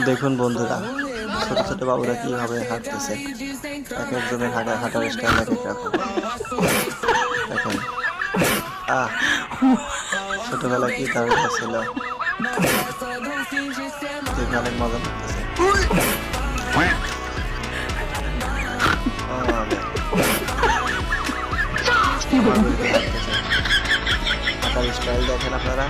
দেখুন বন্ধুরা, ছোট ছোট বাবুরা কিভাবে হাঁটতেছে। এক একজনের হাঁটার স্টাইল এক এক রকম। দেখেন, আহ ছোটবেলা কি দারুণ ছিল, দেখে অনেক মজা লাগতেছে। হাঁটার স্টাইল দেখেন আপনারা।